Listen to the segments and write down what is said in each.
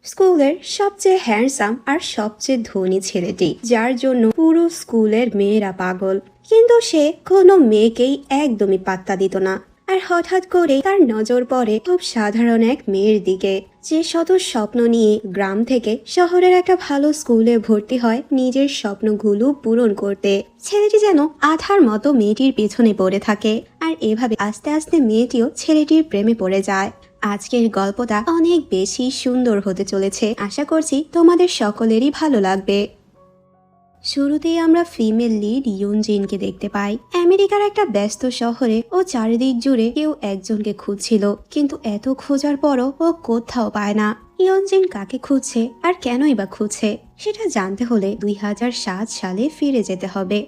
স্কুলের সবচেয়ে হ্যান্ডসাম আর সবচেয়ে ধনী ছেলেটি, যার জন্য পুরো স্কুলের মেয়েরা পাগল। কিন্তু সে কোনো মেয়েকেই একদমই পাত্তা দিত না। আর হঠাৎ করে তার নজর পড়ে খুব সাধারণ এক মেয়ের দিকে, যে শত স্বপ্ন নিয়ে গ্রাম থেকে শহরের একটা ভালো স্কুলে ভর্তি হয় নিজের স্বপ্নগুলো পূরণ করতে। ছেলেটি যেন আঠার মতো মেয়েটির পেছনে পড়ে থাকে, আর এভাবে আস্তে আস্তে মেয়েটিও ছেলেটির প্রেমে পড়ে যায়। আজকের গল্পটা অনেক বেশি সুন্দর হতে চলেছে, আশা করছি তোমাদের সকলেরই ভালো লাগবে। শুরুতেই আমরা ফিমেল লিড ইয়ুনজিনকে দেখতে পাই। আমেরিকার একটা ব্যস্ত শহরে ও চারিদিক জুড়ে কেউ একজনকে খুঁজছিল, কিন্তু এত খোঁজার পরও ও কোথাও পায় না। ইয়ুনজিন কাকে খুঁজছে আর কেনই বা খুঁজছে সেটা জানতে হলে 2007 সালে ফিরে যেতে হবে।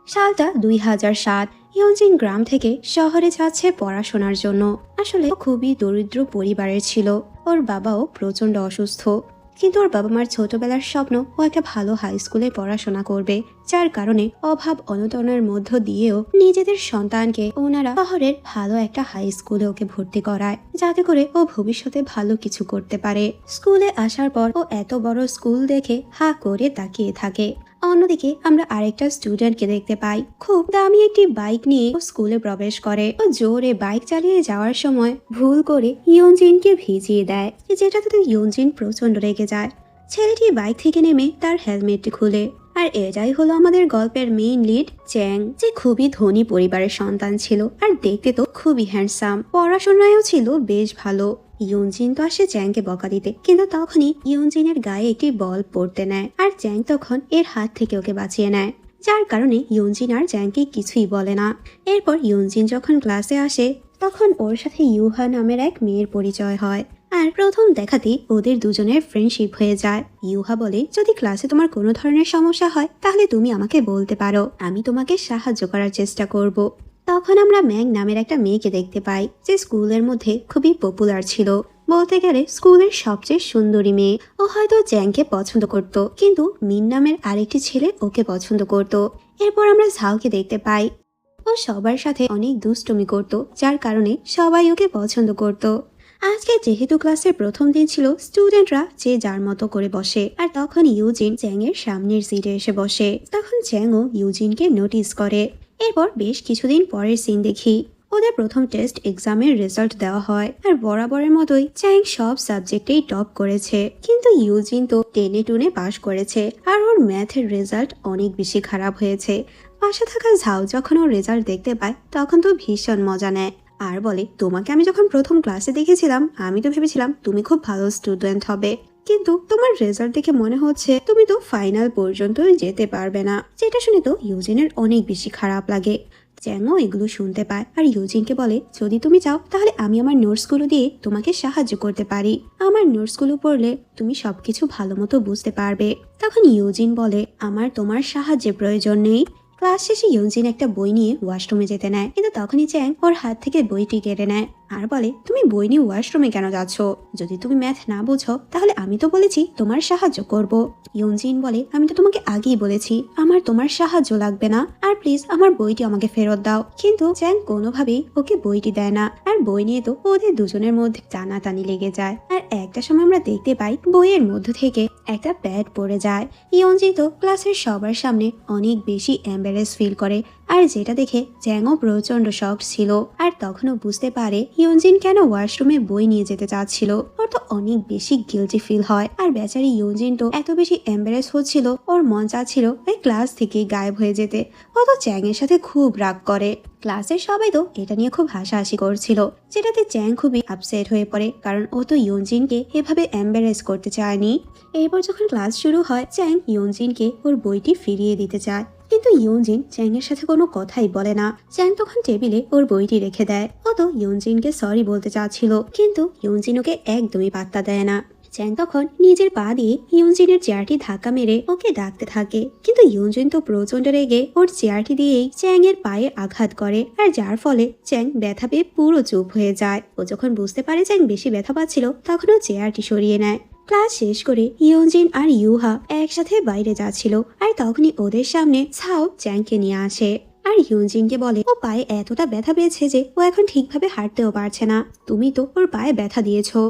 সালটা 2007। ইয়ুনজিন গ্রাম থেকে শহরে যাচ্ছে পড়াশোনার জন্য। আসলে ও খুবই দরিদ্র পরিবারের ছিল। ওর বাবাও প্রচন্ড অসুস্থ, কিন্তু ওর বাবা মার ছোটবেলার স্বপ্ন ও একটা ভালো হাই স্কুলে পড়াশোনা করবে, যার কারণে অভাব অনটনের মধ্য দিয়েও নিজেদের সন্তানকে ওনারা শহরের ভালো একটা হাই স্কুলে ওকে ভর্তি করায়, যাতে করে ও ভবিষ্যতে ভালো কিছু করতে পারে। স্কুলে আসার পর ও এত বড় স্কুল দেখে হা করে তাকিয়ে থাকে। অন্যদিকে আমরা আরেকটা স্টুডেন্টকে দেখতে পাই। খুব দামি একটি বাইক নিয়ে ও স্কুলে প্রবেশ করে। ও জোরে বাইক চালিয়ে যাওয়ার সময় ভুল করে ইয়ুনজিনকে ভিজিয়ে দেয়, যেটাতে ইয়ুনজিন প্রচন্ড রেগে যায়। ছেলেটি বাইক থেকে নেমে তার হেলমেটটি খুলে। আর এটাই হলো আমাদের গল্পের মেইন লিড চ্যাং, যে খুবই ধনী পরিবারের সন্তান ছিল আর দেখতে তো খুবই হ্যান্ডসাম। পড়াশোনায়ও ছিল বেশ ভালো। ইয়ুনজিন তো আসে চ্যাংকে বকা দিতে, কিন্তু তখনই ইয়ুনজিনের গায়ে একটি বল পড়তে নেয়, আর চ্যাং তখন এর হাত থেকে ওকে বাঁচিয়ে নেয়, যার কারণে ইয়ুনজিন আর চ্যাংকে কিছুই বলে না। এরপর ইয়ুনজিন যখন ক্লাসে আসে তখন ওর সাথে ইউহা নামের এক মেয়ের পরিচয় হয়। আর প্রথম দেখাতেই ওদের দুজনের ফ্রেন্ডশিপ হয়ে যায়। ইউহা বলে, যদি ক্লাসে তোমার কোনো ধরনের সমস্যা হয় তাহলে তুমি আমাকে বলতে পারো, আমি তোমাকে সাহায্য করার চেষ্টা করব। তখন আমরা ম্যাং নামের একটা মেয়েকে দেখতে পাই, যে স্কুলের মধ্যে খুবই পপুলার ছিল। বলতে গেলে স্কুলের সবচেয়ে সুন্দরী মেয়ে। ও হয়তো চ্যাংকে পছন্দ করত, কিন্তু মিন নামের আরেকটি ছেলে ওকে পছন্দ করত। এরপর আমরা ঝাওকে দেখতে পাই। ও সবার সাথে অনেক দুষ্টুমি করত, যার কারণে সবাই ওকে পছন্দ করত। আজকে যেহেতু ক্লাসের প্রথম দিন ছিল, স্টুডেন্টরা যে যার মতো করে বসে, আর তখন ইউজিন চ্যাং এর সামনের সিটে এসে বসে। তখন চ্যাংও ইউজিনকে নোটিস করে। এরপর বেশ কিছুদিন পরের সিন দেখি। ওদের প্রথম টেস্ট এক্সামের রেজাল্ট দেওয়া হয়, আর বরাবরের মতোই চ্যাং সব সাবজেক্টেই টপ করেছে, কিন্তু ইউজিন তো টেনে টুনে পাশ করেছে, আর ওর ম্যাথের রেজাল্ট অনেক বেশি খারাপ হয়েছে। পাশে থাকা ঝাও যখন ওর রেজাল্ট দেখতে পায় তখন তো ভীষণ মজা নেয়, আর বলে, তোমাকে আমি যখন প্রথম ক্লাসে দেখেছিলাম আমি তো ভেবেছিলাম তুমি খুব ভালো স্টুডেন্ট হবে, কিন্তু তোমার রেজাল্ট দেখে মনে হচ্ছে তুমি তো ফাইনাল পর্যন্ত যেতে পারবে না। যেটা শুনে তো ইউজিনের অনেক বেশি খারাপ লাগে। চ্যাংও এগুলো শুনতে পায়, আর ইউজিনকে বলে, যদি তুমি চাও তাহলে আমি আমার নোটসগুলো দিয়ে তোমাকে সাহায্য করতে পারি। আমার নোটসগুলো পড়লে তুমি সবকিছু ভালো মতো বুঝতে পারবে। তখন ইউজিন বলে, আমার তোমার সাহায্যের প্রয়োজন নেই। ক্লাস শেষে ইয়ুনজিন একটা বই নিয়ে ওয়াশরুমে যেতে নেয়, কিন্তু তখনই চ্যাং ওর হাত থেকে বইটি কেড়ে নেয়, আর বলে, তুমি বই নিয়ে ওয়াশরুমে কেন যাচ্ছ? যদি তুমি ম্যাথ না বুঝো তাহলে আমি তো বলেছি তোমার সাহায্য করব। ইয়ুনজিন বলে, আমি তো তোমাকে আগেই বলেছি আমার তোমার সাহায্য লাগবে না, আর প্লিজ আমার বইটি আমাকে ফেরত দাও। কিন্তু চ্যাং কোনোভাবেই ওকে বইটি দেয় না, আর বই নিয়ে তো ওদের দুজনের মধ্যে টানাটানি লেগে যায়। আর একটা সময় আমরা দেখতে পাই বইয়ের মধ্য থেকে একটা প্যাড পড়ে যায়। ইয়ুনজিন তো ক্লাসের সবার সামনে অনেক বেশি এম্বারেস ফিল করে, আর যেটা দেখে চ্যাংও প্রচন্ড শক ছিল। আর তখনও বুঝতে পারে ইয়ুনজিন কেন ওয়াশরুমে বই নিয়ে যেতে চাচ্ছিল। ওর তো অনেক বেশি গিল্টি ফিল হয়, আর বেচারি ইয়ুনজিন তো এত বেশি এম্বারেস হচ্ছিল, ওর মন চাচ্ছিল ওই ক্লাস থেকে গায়েব হয়ে যেতে। ও তো চ্যাং এর সাথে খুব রাগ করে। ক্লাসের সবাই তো এটা নিয়ে খুব হাসাহাসি করছিল, যেটাতে চ্যাং খুবই আপসেট হয়ে পড়ে, কারণ ও তো ইয়ুনজিনকে এভাবে এম্বারেস করতে চায়নি। এরপর যখন ক্লাস শুরু হয়, চ্যাং ইয়ুনজিনকে ওর বইটি ফিরিয়ে দিতে চায়, কিন্তু ইয়ুনজিন চ্যাং এর সাথে কোনো কথাই বলে না। চ্যাং তখন টেবিলে ওর বইটি রেখে দেয়। ও তো ইয়ুনজিনকে সরি বলতে চাচ্ছিল, কিন্তু ইয়ুনজিন ওকে একদমই পাত্তা দেয় না। চ্যাং তখন নিজের পা দিয়ে ইয়ুনজিনের চেয়ারটি ধাক্কা মেরে ওকে ডাকতে থাকে, কিন্তু ইয়ুনজিন তো প্রচন্ড রেগে ওর চেয়ারটি দিয়েই চ্যাং এর পায়ে আঘাত করে, আর যার ফলে চ্যাং ব্যথা পেয়ে পুরো চুপ হয়ে যায়। ও যখন বুঝতে পারে চ্যাং বেশি ব্যথা পাচ্ছিল তখন ও চেয়ারটি সরিয়ে নেয়। ক্লাস শেষ করে ইয়ুনজিন আর ইউহা একসাথে বাইরে যাচ্ছিল, আর তখনই ওদের সামনে ছাও চ্যাংকে নিয়ে আসে। আর ইয়ুনজিনকে বলে ও পায়ে এতটা ব্যথা পেয়েছে যে ও এখন ঠিকভাবে হাঁটতেও পারছে না। তুমি তো ওর পায়ে ব্যথা দিয়েছো,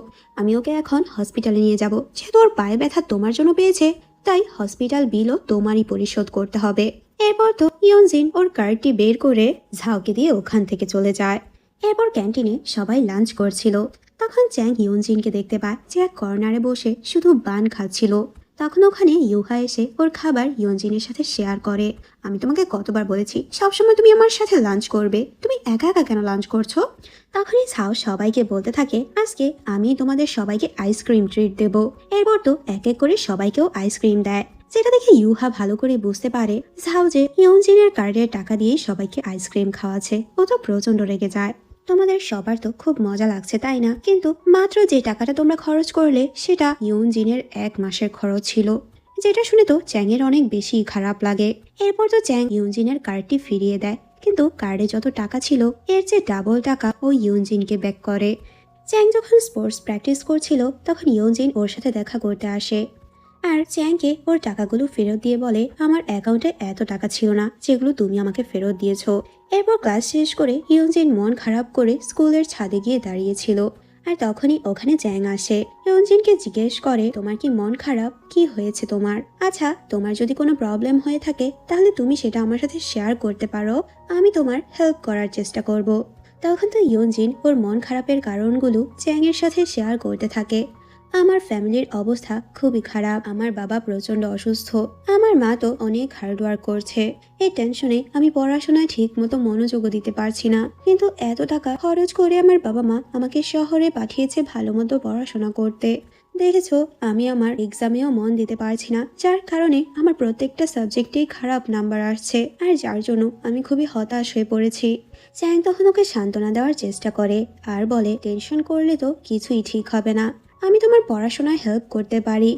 আমি ওকে এখন হসপিটালে নিয়ে যাব। যেহেতু ওর পায়ে ব্যথা তোমার জন্য পেয়েছে, তাই হসপিটাল বিলও তোমারই পরিশোধ করতে হবে। এরপর তো ইয়ুনজিন ওর কার্ডটি বের করে ঝাওকে দিয়ে ওখান থেকে চলে যায়। এরপর ক্যান্টিনে সবাই লাঞ্চ করছিল। তখন চ্যাং ইয়ুনজিনকে দেখতে পায় যে এক কর্নারে বসে শুধু বান খাচ্ছিল। তখন ওখানে ইউহা এসে ওর খাবার ইয়ুনজিনের সাথে শেয়ার করে। আমি তোমাকে কতবার বলেছি সবসময় তুমি আমার সাথে লাঞ্চ করবে, তুমি একা একা কেন লাঞ্চ করছো? তখনই ছাও সবাইকে বলতে থাকে আজকে আমি তোমাদের সবাইকে আইসক্রিম ট্রিট দেব। এরপর তো এক এক করে সবাইকেও আইসক্রিম দেয়, যেটা দেখে ইউহা ভালো করে বুঝতে পারে ঝাও যে ইয়ুনজিনের কার্ডের টাকা দিয়েই সবাইকে আইসক্রিম খাওয়াচ্ছে। ও তো প্রচন্ড রেগে যায়। তোমাদের সবার তো খুব মজা লাগছে তাই না? কিন্তু মাত্র যে টাকাটা তোমরা খরচ করলে সেটা ইয়ুনজিনের 1 মাসের খরচ ছিল। যেটা শুনে তো চ্যাংয়ের অনেক বেশি খারাপ লাগে। এরপর তো চ্যাং ইয়ুনজিনের কার্ডটি ফিরিয়ে দেয়, কিন্তু কার্ডে যত টাকা ছিল এর চেয়ে ডাবল টাকা ও ইয়ুনজিনকে ব্যাক করে। চ্যাং যখন স্পোর্টস প্র্যাকটিস করছিল তখন ইয়ুনজিন ওর সাথে দেখা করতে আসে আর চ্যাংকে ওর টাকাগুলো ফেরত দিয়ে বলে আমার অ্যাকাউন্টে এত টাকা ছিল না যেগুলো তুমি আমাকে ফেরত দিয়েছো। এরপর ক্লাস শেষ করে ইয়ুনজিন মন খারাপ করে স্কুলের ছাদে গিয়ে দাঁড়িয়েছিল। আর তখনই ওখানে চ্যাং আসে। ইয়ুনজিনকে জিজ্ঞেস করে তোমার কি মন খারাপ, কি হয়েছে তোমার? আচ্ছা, তোমার যদি কোনো প্রবলেম হয়ে থাকে তাহলে তুমি সেটা আমার সাথে শেয়ার করতে পারো, আমি তোমার হেল্প করার চেষ্টা করব। তখন তো ইয়ুনজিন ওর মন খারাপের কারণগুলো চ্যাংয়ের সাথে শেয়ার করতে থাকে। আমার ফ্যামিলির অবস্থা খুবই খারাপ, আমার বাবা প্রচন্ড অসুস্থ, আমার মা তো অনেক হার্ডওয়ার্ক করছে। এই টেনশনে আমি পড়াশোনায় ঠিক মতো মনোযোগও দিতে পারছি না। কিন্তু এত টাকা খরচ করে আমার বাবা মা আমাকে শহরে পাঠিয়েছে ভালো মতো পড়াশোনা করতে। দেখেছো, আমি আমার এক্সামেও মন দিতে পারছি না, যার কারণে আমার প্রত্যেকটা সাবজেক্টেই খারাপ নাম্বার আসছে, আর যার জন্য আমি খুবই হতাশ হয়ে পড়েছি। চ্যাং তখন ওকে সান্ত্বনা দেওয়ার চেষ্টা করে আর বলে টেনশন করলে তো কিছুই ঠিক হবে না, আমি তোমার পড়াশোনায় হেল্প করতে পারি।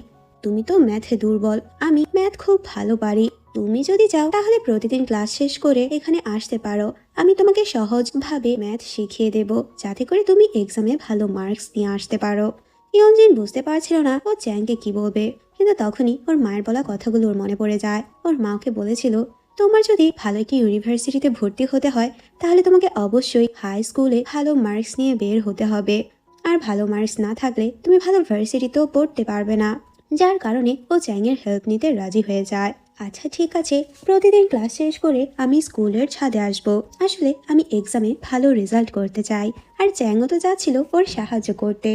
তুমি তো ম্যাথে দুর্বল, আমি ম্যাথ খুব ভালো পারি। তুমি যদি চাও তাহলে প্রতিদিন ক্লাস শেষ করে এখানে আসতে পারো, আমি তোমাকে সহজভাবে ম্যাথ শিখিয়ে দেব, যাতে করে তুমি এক্সামে ভালো মার্কস নিয়ে আসতে পারো। ইয়ুনজিন বুঝতে পারছিল না ও চ্যাংকে কি বলবে, কিন্তু তখনই ওর মায়ের বলা কথাগুলো ওর মনে পড়ে যায়। ওর মা ওকে বলেছিল তোমার যদি ভালো একটি ইউনিভার্সিটিতে ভর্তি হতে হয় তাহলে তোমাকে অবশ্যই হাই স্কুলে ভালো মার্কস নিয়ে বের হতে হবে, আর ভালো মার্কস না থাকলে তুমি ভালো ভার্সিটিতেও পড়তে পারবে না। যার কারণে ও চ্যাংয়ের হেল্প নিতে রাজি হয়ে যায়। আচ্ছা ঠিক আছে, প্রতিদিন ক্লাস শেষ করে আমি স্কুলের ছাদে আসব, আসলে আমি এক্সামে ভালো রেজাল্ট করতে চাই। আর চ্যাংও তো যাচ্ছিল ওর সাহায্য করতে।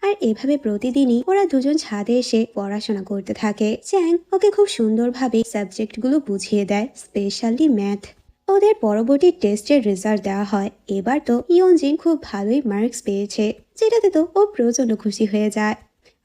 আর এভাবে প্রতিদিনই ওরা দুজন ছাদে এসে পড়াশোনা করতে থাকে। চ্যাং ওকে খুব সুন্দরভাবে সাবজেক্টগুলো বুঝিয়ে দেয়, স্পেশালি ম্যাথ। ওদের পরবর্তী টেস্টের রেজাল্ট দেওয়া হয়। এবার তো ইয়ুনজিন খুব ভালোই মার্কস পেয়েছে, যেটাতে তো ও প্রচন্ড খুশি হয়ে যায়।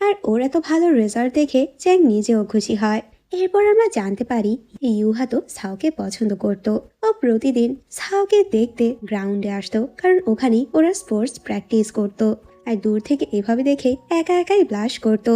আর ওর এত ভালো রেজাল্ট দেখে চ্যাং নিজেও খুশি হয়। এরপর আমরা জানতে পারি ইউহা তো সাওকে পছন্দ করত। ও প্রতিদিন সাওকে দেখতে গ্রাউন্ডে আসতো, কারণ ওখানেই ওরা স্পোর্টস প্র্যাকটিস করতো। আর দূর থেকে এভাবে দেখে একা একাই ব্লাশ করতো।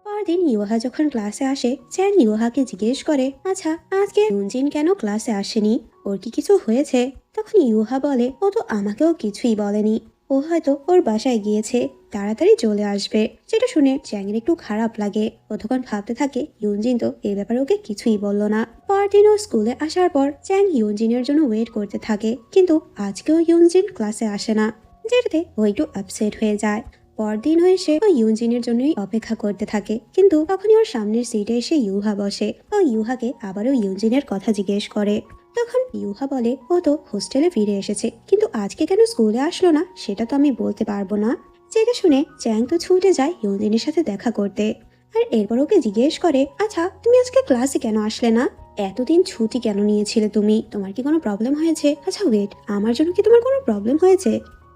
পরদিন ইউহা যখন ক্লাসে আসে, চ্যাং ইউহাকে জিজ্ঞেস করে আচ্ছা আজকে ইয়ুনজিন কেন ক্লাসে আসেনি, ওর কি কিছু হয়েছে? তখন ইউহা বলে ও তো আমাকেও কিছুই বলেনি, ও হয়তো ওর বাসায় গিয়েছে, তাড়াতাড়ি চলে আসবে। যেটা শুনে চ্যাংয়ের একটু খারাপ লাগে। ও তখন ভাবতে থাকে ইয়ুনজিন তো এই ব্যাপারে ওকে কিছুই বললো না। পরদিন ও স্কুলে আসার পর চ্যাং ইয়ুনজিনের জন্য ওয়েট করতে থাকে, কিন্তু আজকেও ইয়ুনজিন ক্লাসে আসে না, যেটাতে ও একটু আপসেট হয়ে যায়। পরদিন এসে ও ইয়ুনজিনের জন্যই অপেক্ষা করতে থাকে, কিন্তু তখনই ওর সামনের সিটে এসে ইউহা বসে। ও ইউহাকে আবারও ইয়ুনজিনের কথা জিজ্ঞেস করে। তখন ইউহা বলে ও তো হোস্টেলে ফিরে এসেছে, কিন্তু আজকে কেন স্কুলে আসলো না সেটা তো আমি বলতে পারবো না। যেটা শুনে চ্যাং তো ছুটে যায় ইয়ুনজিনের সাথে দেখা করতে। আর এরপর ওকে জিজ্ঞেস করে আচ্ছা তুমি আজকে ক্লাসে কেন আসলে না, এতদিন ছুটি কেন নিয়েছিলে তুমি, তোমার কি কোনো প্রবলেম হয়েছে? আচ্ছা ওয়েট, আমার জন্য কি তোমার কোনো প্রবলেম হয়েছে?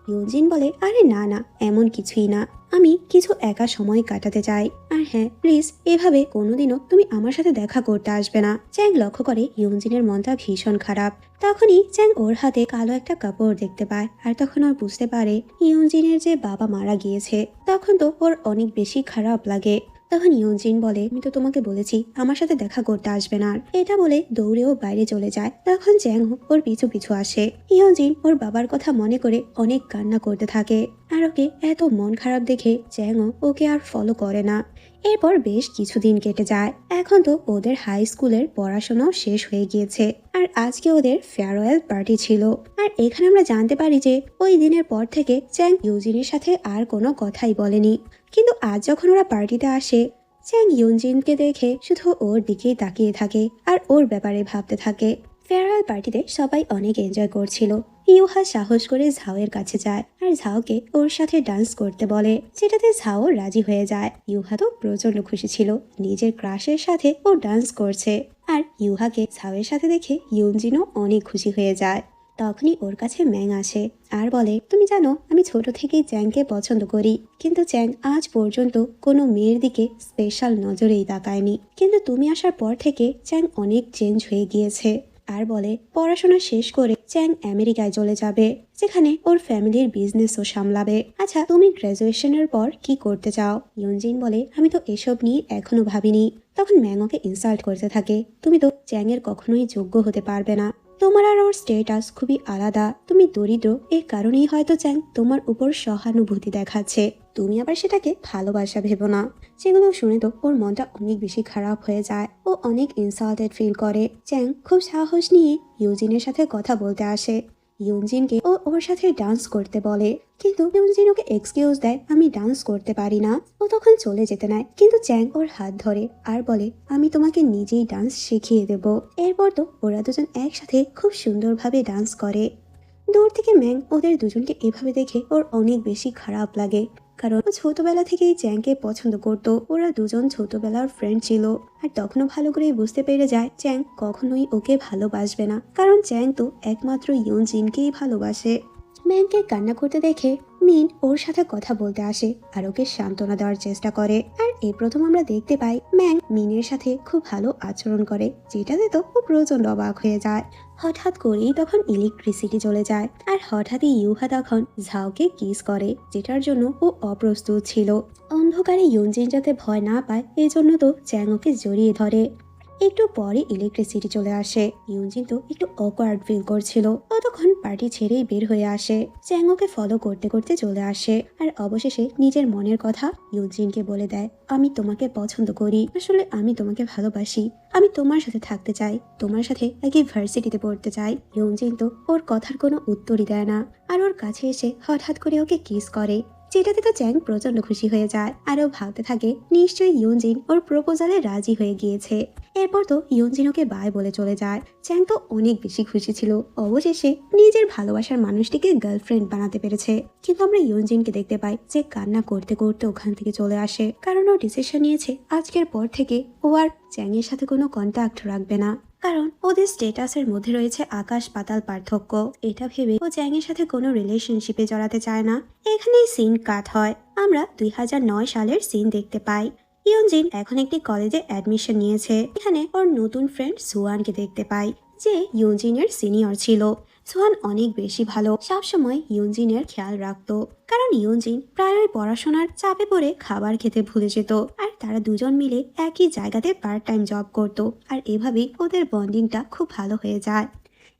ইয়ুনজিন বলে আরে না না, এমন কিছুই না, আমি কিছু একা সময় কাটাতে চাই। আর হ্যাঁ প্লিজ এভাবে কোনোদিনও তুমি আমার সাথে দেখা করতে আসবে না। চ্যাং লক্ষ্য করে ইয়ুনজিনের মনটা ভীষণ খারাপ। তখনই চ্যাং ওর হাতে কালো একটা কাপড় দেখতে পায়, আর তখন ওর বুঝতে পারে ইয়ুনজিনের যে বাবা মারা গিয়েছে। তখন তো ওর অনেক বেশি খারাপ লাগে। তখন ইয়ঞ্জিন বলে, আমি তো তোমাকে বলেছি আমার সাথে দেখা করতে আসবে না। আর এটা বলে দৌড়েও বাইরে চলে যায়। তখন চ্যাংও ওর পিছু পিছু আসে। ইয়ঞ্জিন ওর বাবার কথা মনে করে অনেক কান্না করতে থাকে। আর ওকে এত মন খারাপ দেখে চ্যাংও ওকে আর ফলো করে না। এরপর বেশ কিছুদিন কেটে যায়। এখন তো ওদের হাই স্কুলের পড়াশোনাও শেষ হয়ে গিয়েছে। আর আজকে ওদের ফেয়ারওয়েল পার্টি ছিল। আর এখানে আমরা জানতে পারি যে ওই দিনের পর থেকে চ্যাং ইউজিনের সাথে আর কোনো কথাই বলেনি। কিন্তু আজ যখন ওরা পার্টিতে আসে, চ্যাং ইউজিনকে দেখে শুধু ওর দিকেই তাকিয়ে থাকে আর ওর ব্যাপারে ভাবতে থাকে। ফেয়ারওয়েল পার্টিতে সবাই অনেক এনজয় করছিল। ইউহা সাহস করে ঝাওয়ের কাছে যায় আর ঝাওকে ওর সাথে ডান্স করতে বলে, যেটাতে ঝাও রাজি হয়ে যায়। ইউহা তো প্রচন্ড খুশি ছিল, নিজের ক্রাশের সাথে ও ডান্স করছে। আর ইউহাকে ঝাওয়ের সাথে দেখে ইয়ঞ্জিনও অনেক খুশি হয়ে যায়। তখনই ওর কাছে ম্যাং আসে আর বলে, তুমি জানো আমি ছোট থেকেই চ্যাংকে পছন্দ করি, কিন্তু চ্যাং আজ পর্যন্ত কোনো মেয়ের দিকে স্পেশাল নজরেই তাকায়নি। কিন্তু তুমি আসার পর থেকে চ্যাং অনেক চেঞ্জ হয়ে গিয়েছে। আর বলে পড়াশোনা শেষ করে চ্যাং আমেরিকায় চলে যাবে, যেখানে ওর ফ্যামিলির বিজনেসও সামলাবে। আচ্ছা, তুমি গ্রাজুয়েশনের পর কি করতে চাও? ইয়ঞ্জিন বলে, আমি তো এসব নিয়ে এখনো ভাবিনি। তখন ম্যাং ওকে ইনসাল্ট করতে থাকে, তুমি তো চ্যাং এর কখনোই যোগ্য হতে পারবে না। তোমার আর ওর স্টেটাস খুবই আলাদা। তুমি দরিদ্র, এই কারণেই হয়তো চ্যাং তোমার উপর সহানুভূতি দেখাচ্ছে। তুমি আবার সেটাকে ভালোবাসা ভেবো না। সেগুলো শুনে তো ওর মনটা অনেক বেশি খারাপ হয়ে যায়। ও অনেক ইনসাল্টেড ফিল করে। চ্যাং খুব সাহস নিয়ে ইউজিনের সাথে কথা বলতে আসে। ইয়ঞ্জিনকে ও ওর সাথে ডান্স করতে বলে, কিন্তু ইয়ঞ্জিন ওকে এক্সকিউজ দেয়, আমি ডান্স করতে পারি না। ও তখন চলে যেতে নেয়, কিন্তু চ্যাং ওর হাত ধরে আর বলে, আমি তোমাকে নিজেই ডান্স শিখিয়ে দেব। এরপর তো ওরা দুজন একসাথে খুব সুন্দরভাবে ডান্স করে। দূর থেকে ম্যাং ওদের দুজনকে এভাবে দেখে ওর অনেক বেশি খারাপ লাগে, কারণ ও ছোটবেলা থেকেই চ্যাংকে পছন্দ করত। ওরা দুজন ছোটবেলার ফ্রেন্ড ছিল। আর তখনও ভালো করে বুঝতে পেরে যায় চ্যাং কখনোই ওকে ভালোবাসবে না, কারণ চ্যাং তো একমাত্র ইয়ঞ্জিনকেই ভালোবাসে। ম্যাংকে কান্না করতে দেখে মিন ওর সাথে কথা বলতে আসে আর ওকে সান্ত্বনা দেওয়ার চেষ্টা করে। আর এই প্রথম আমরা দেখতে পাই ম্যাং মিনের সাথে খুব ভালো আচরণ করে, যেটাতে তো ও প্রচন্ড অবাক হয়ে যায়। হঠাৎ করেই তখন ইলেকট্রিসিটি চলে যায় আর হঠাৎই ইউহা তখন ঝাওকে কিস করে, যেটার জন্য ও অপ্রস্তুত ছিল। অন্ধকারে ইয়ঞ্জিন যাতে ভয় না পায় এই জন্য তো চ্যাং ওকে জড়িয়ে ধরে। একটু পরে ইলেকট্রিসিটি চলে আসে। ইয়ঞ্জিন তো একটু অকওয়ার্ড ফিল করছিল। ও তখন পার্টি ছেড়েই বের হয়ে আসে। চ্যাং ওকে ফলো করতে করতে চলে আসে আর অবশেষে নিজের মনের কথা ইয়ঞ্জিনকে বলে দেয়, আমি তোমাকে পছন্দ করি, আসলে আমি তোমাকে ভালোবাসি, আমি তোমার সাথে থাকতে চাই, তোমার সাথে একই ভার্সিটিতে পড়তে চাই। ইয়ঞ্জিন তো ওর কথার কোনো উত্তরই দেয় না আর ওর কাছে এসে হঠাৎ করে ওকে কিস করে, যেটাতে তো চ্যাং প্রচন্ড খুশি হয়ে যায়। আর ও ভাবতে থাকে নিশ্চয়ই ইয়ঞ্জিন ওর প্রপোজালে রাজি হয়ে গিয়েছে। এরপর তো ইয়ঞ্জিন ওকে বাই বলে চলে যায়। চ্যাং তো অনেক বেশি খুশি ছিল, অবশেষে নিজের ভালোবাসার মানুষটিকে গার্লফ্রেন্ড বানাতে পেরেছে। কিন্তু আমরা ইয়ঞ্জিনকে দেখতে পাই যে কান্না করতে করতে ওখান থেকে চলে আসে, কারণ ও ডিসিশন নিয়েছে আজকের পর থেকে ও আর চ্যাং এর সাথে কোনো কন্ট্যাক্ট রাখবে না, কারণ ওদের স্টেটাসের মধ্যে রয়েছে আকাশ পাতাল পার্থক্য। এটা ভেবে ও চ্যাং এর সাথে কোনো রিলেশনশিপে জড়াতে চায় না। এখানেই সিন কাট হয়। আমরা 2009 সালের সিন দেখতে পাই। ইয়ঞ্জিন এখন একটি কলেজে অ্যাডমিশন নিয়েছে। এখানে ওর নতুন ফ্রেন্ড সুয়ানকে দেখতে পাই, যে ইয়ঞ্জিনের সিনিয়র ছিল। সুয়ান অনেক বেশি ভালো, সবসময় ইয়ঞ্জিনের খেয়াল রাখতো, কারণ ইয়ঞ্জিন প্রায়ই পড়াশোনার চাপে পড়ে খাবার খেতে ভুলে যেত। আর তারা দুজন মিলে একই জায়গাতে পার্ট টাইম জব করত। আর এভাবেই ওদের বন্ডিংটা খুব ভালো হয়ে যায়।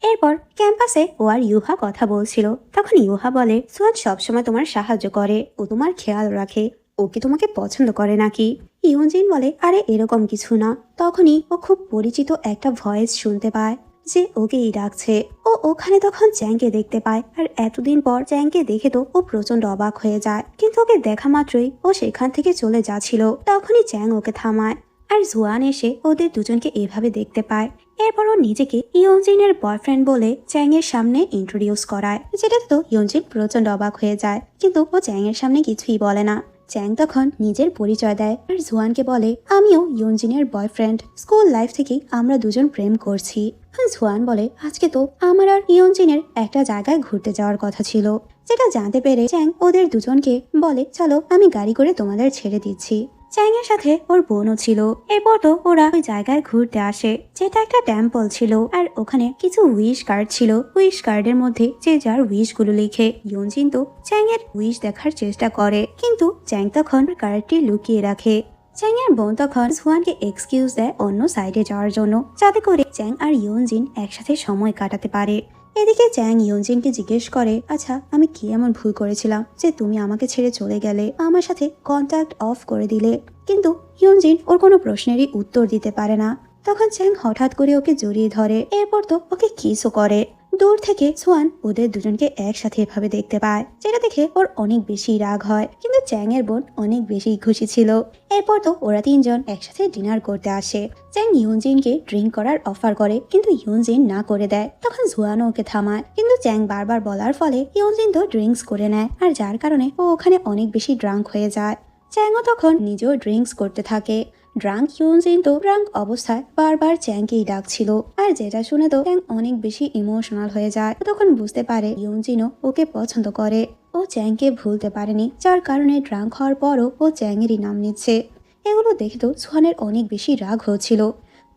এরপর ক্যাম্পাসে ও আর ইউহা কথা বলছিল। তখন ইউহা বলে, সুয়ান সবসময় তোমার সাহায্য করে, ও তোমার খেয়াল রাখে, ও কি তোমাকে পছন্দ করে নাকি? ইয়ঞ্জিন বলে, আরে এরকম কিছু না। তখনই ও খুব পরিচিত একটা ভয়েস শুনতে পায় যে ওকেই ডাকছে। ও ওখানে তখন চ্যাংকে দেখতে পায় আর এতদিন পর চ্যাংকে দেখে তো ও প্রচন্ড অবাক হয়ে যায়, কিন্তু ওকে দেখা মাত্রই ও সেখান থেকে চলে যাচ্ছিল। তখনই চ্যাং ওকে থামায় আর জুয়ান এসে ওদের দুজনকে এভাবে দেখতে পায়। এরপর ও নিজেকে ইয়ঞ্জিনের বয়ফ্রেন্ড বলে চ্যাং এর সামনে ইন্ট্রোডিউস করায়, যেটাতে তো ইয়ঞ্জিন প্রচন্ড অবাক হয়ে যায়, কিন্তু ও চ্যাং এর সামনে কিছুই বলে না। চ্যাং তখন নিজের পরিচয় দেয় আর জুয়ানকে বলে, আমিও ইয়ঞ্জিনের বয়ফ্রেন্ড, স্কুল লাইফ থেকেই আমরা দুজন প্রেম করছি। জুয়ান বলে, আজকে তো আমার আর ইয়ঞ্জিনের একটা জায়গায় ঘুরতে যাওয়ার কথা ছিল, যেটা জানতে পেরে চ্যাং ওদের দুজনকে বলে, চলো আমি গাড়ি করে তোমাদের ছেড়ে দিচ্ছি। চ্যাং এর সাথে ওর বোনও ছিল। এরপর তো ওরা ওই জায়গায় ঘুরতে আসে, যেটা একটা টেম্পল ছিল। আর ওখানে কিছু উইশ কার্ড ছিল। উইশ কার্ডের মধ্যে যে যার উইশ গুলো লিখে। ইয়ঞ্জিন তো চ্যাং এর উইশ দেখার চেষ্টা করে, কিন্তু চ্যাং তখন কার্ডটি লুকিয়ে রাখে। চ্যাং এর বোন তখন সুয়ানকে এক্সকিউজ দেয় অন্য সাইডে যাওয়ার জন্য, যাতে করে চ্যাং আর ইয়নজিন একসাথে সময় কাটাতে পারে। এদিকে চ্যাং ইয়নজিনকে জিজ্ঞেস করে, আচ্ছা আমি কি এমন ভুল করেছিলাম যে তুমি আমাকে ছেড়ে চলে গেলে, আমার সাথে কন্ট্যাক্ট অফ করে দিলে? কিন্তু ইয়নজিন ওর কোনো প্রশ্নেরই উত্তর দিতে পারে না। তখন চ্যাং হঠাৎ করে ওকে জড়িয়ে ধরে, এরপর তো ওকে কিসও করে। দূর থেকে সোয়ান ওদের দুজনকে একসাথে এভাবে দেখতে পায়, যেটা দেখে ওর অনেক বেশি রাগ হয়। কিন্তু চ্যাং এর বোন অনেক বেশি খুশি ছিল। এরপর তো ওরা তিনজন একসাথে ডিনার করতে আসে। চ্যাং ইয়নজিনকে ড্রিঙ্ক করার অফার করে, কিন্তু ইয়নজিন না করে দেয়। তখন জুয়ানও ওকে থামায়, কিন্তু চ্যাং বারবার বলার ফলে ইয়নজিন তো ড্রিঙ্কস করে নেয়, আর যার কারণে ও ওখানে অনেক বেশি ড্রাঙ্ক হয়ে যায়। চ্যাংও তখন নিজেও ড্রিঙ্কস করতে থাকে। ড্রাঙ্ক ইয়নজিন তো ড্রাঙ্ক অবস্থায় বারবার চ্যাংকেই ডাকছিল, আর যেটা শুনে তো চ্যাং অনেক বেশি ইমোশনাল হয়ে যায়। তখন বুঝতে পারে ইয়নজিনও ওকে পছন্দ করে। ও চ্যাংকে ভুলতে পারেনি, যার কারণে ড্রাঙ্ক হওয়ার পরও ও চ্যাংয়েরই নাম নিচ্ছে। এগুলো দেখে তো সুহানের অনেক বেশি রাগ হচ্ছিল।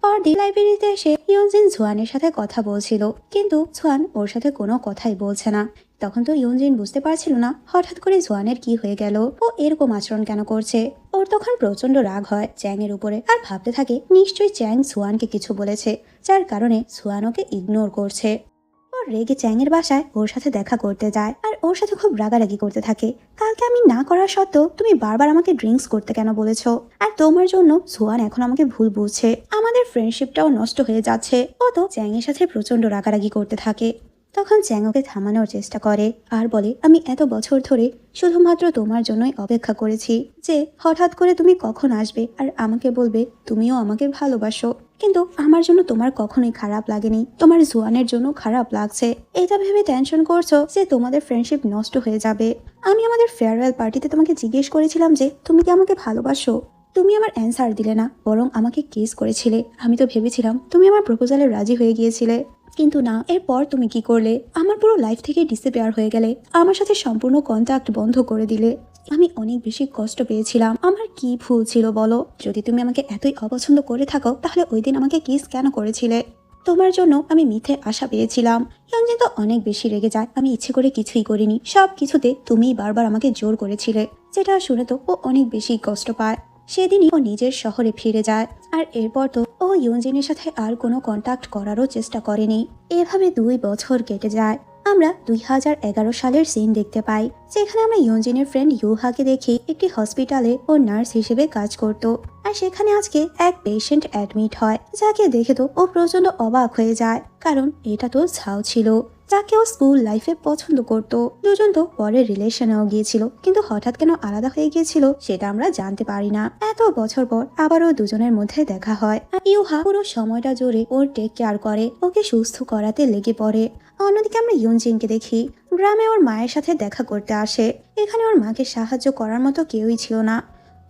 পরদিন লাইব্রেরিতে এসে ইয়নজিন সুহানের সাথে কথা বলছিল, কিন্তু সুহান ওর সাথে কোনো কথাই বলছে না। তখন তো ইয়নজিন বুঝতে পারছিল না হঠাৎ করে জোয়ানের কি হয়ে গেল, ও এরকম আচরণ কেন করছে। ওর তখন প্রচন্ড রাগ হয় চ্যাং এর উপরে, আর ভাবতে থাকে নিশ্চয়ই চ্যাং সুয়ানকে কিছু বলেছে, যার কারণে সুয়ান ওকে ইগনোর করছে। ওর রেগে চ্যাং এর বাসায় ওর সাথে দেখা করতে যায়, আর ওর সাথে খুব রাগারাগি করতে থাকে। কালকে আমি না করার সত্ত্বেও তুমি বারবার আমাকে ড্রিঙ্কস করতে কেন বলেছো? আর তোমার জন্য সুয়ান এখন আমাকে ভুল বুঝছে, আমাদের ফ্রেন্ডশিপটাও নষ্ট হয়ে যাচ্ছে। ও তো চ্যাং এর সাথে প্রচন্ড রাগারাগি করতে থাকে। তখন চ্যাং ওকে থামানোর চেষ্টা করে আর বলে, আমি এত বছর ধরে শুধুমাত্র তোমার জন্যই অপেক্ষা করেছি যে হঠাৎ করে তুমি কখন আসবে আর আমাকে বলবে তুমিও আমাকে ভালোবাসো। কিন্তু আমার জন্য তোমার কখনোই খারাপ লাগেনি, তোমার জুয়ানের জন্য খারাপ লাগছে। এটা ভেবে টেনশন করছো যে তোমাদের ফ্রেন্ডশিপ নষ্ট হয়ে যাবে। আমি আমাদের ফেয়ারওয়েল পার্টিতে তোমাকে জিজ্ঞেস করেছিলাম যে তুমি কি আমাকে ভালোবাসো, তুমি আমার অ্যান্সার দিলে না, বরং আমাকে কিস করেছিলে। আমি তো ভেবেছিলাম তুমি আমার প্রপোজালে রাজি হয়ে গিয়েছিলে, কিন্তু না। এরপর তুমি কি করলে? আমার পুরো লাইফ থেকে ডিসঅ্যাপিয়ার হয়ে গেলে, আমার সাথে সম্পূর্ণ কন্ট্যাক্ট বন্ধ করে দিলে। আমি অনেক বেশি কষ্ট পেয়েছিলাম। আমার কি ভুল ছিল বলো? যদি তুমি আমাকে এতই অপছন্দ করে থাকো, তাহলে ওই দিন আমাকে কিস কেন করেছিলে? তোমার জন্য আমি মিথ্যে আশা পেয়েছিলাম। ইয়নজিন তো অনেক বেশি রেগে যায়, আমি ইচ্ছে করে কিছুই করিনি, সব কিছুতে তুমিই বারবার আমাকে জোর করেছিলে। যেটা শুনে তো ও অনেক বেশি কষ্ট পায়। সেদিনই ও নিজের শহরে ফিরে যায়, আর এরপর তো ও ইয়নজিনের সাথে আর কোনো কন্ট্যাক্ট করারও চেষ্টা করেনি। এভাবে 2 বছর কেটে যায়। আমরা 2011 সালের সিন দেখতে পাই, যেখানে আমরা ইয়নজিনের ফ্রেন্ড ইউহাকে দেখি একটি হসপিটালে ও নার্স হিসেবে কাজ করত। আর সেখানে আজকে এক পেশেন্ট অ্যাডমিট হয়, যাকে দেখে তো ও প্রচন্ড অবাক হয়ে যায়, কারণ এটা তো ঝাও ছিল, যাকে ও স্কুল লাইফে পছন্দ করত। দুজন তো পরে রিলেশনেও গিয়েছিল, কিন্তু হঠাৎ কেন আলাদা হয়ে গিয়েছিল সেটা আমরা জানতে পারি না। এত বছর পর আবারও দুজনের মধ্যে দেখা হয়, আর ইউহা পুরো সময়টা জুড়ে ওর টেক কেয়ার করে, ওকে সুস্থ করাতে লেগে পড়ে। অন্যদিকে আমরা ইয়নজিনকে দেখি গ্রামে ওর মায়ের সাথে দেখা করতে আসে। এখানে ওর মাকে সাহায্য করার মতো কেউই ছিল না।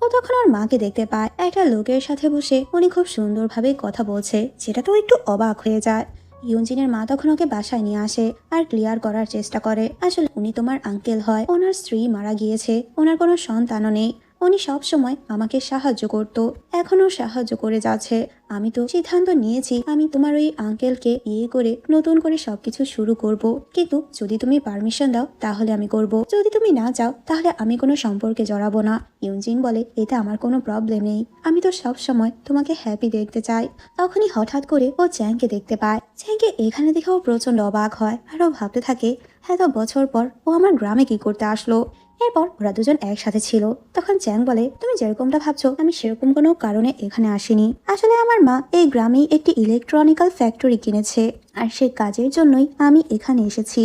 ও তখন ওর মাকে দেখতে পায় একটা লোকের সাথে বসে উনি খুব সুন্দরভাবে কথা বলছে, যেটা তো একটু অবাক হয়ে যায়। ইয়নজিনের মা তখন ওকে বাসায় নিয়ে আসে আর ক্লিয়ার করার চেষ্টা করে, আসলে উনি তোমার আঙ্কেল হয়, ওনার স্ত্রী মারা গিয়েছে, ওনার কোনো সন্তানও নেই। উনি সব সময় আমাকে সাহায্য করত, এখনো সাহায্য করে যাচ্ছে। আমি তো সিদ্ধান্ত নিয়েছি আমি তোমার ওই আঙ্কেলকে বিয়ে করে নতুন করে সবকিছু শুরু করব, কিন্তু যদি তুমি পারমিশন দাও তাহলে আমি করব, যদি তুমি না চাও তাহলে আমি কোনো সম্পর্কে জড়াবো না। ইয়নজিন বলে, এতে আমার কোনো প্রবলেম নেই, আমি তো সব সময় তোমাকে হ্যাপি দেখতে চাই। তখনই হঠাৎ করে ও চ্যাংকে দেখতে পায়। চ্যাংকে এখানে দেখেও প্রচন্ড অবাক হয়, আর ও ভাবতে থাকে এত বছর পর ও আমার গ্রামে কি করতে আসলো। এরপর ওরা দুজন একসাথে ছিল। তখন চ্যাং বলে, তুমি যেরকমটা ভাবছো আমি সেরকম কোনো কারণে এখানে আসিনি। আসলে আমার মা এই গ্রামেই একটি ইলেকট্রনিক্যাল ফ্যাক্টরি কিনেছে, আর সেই কাজের জন্যই আমি এখানে এসেছি।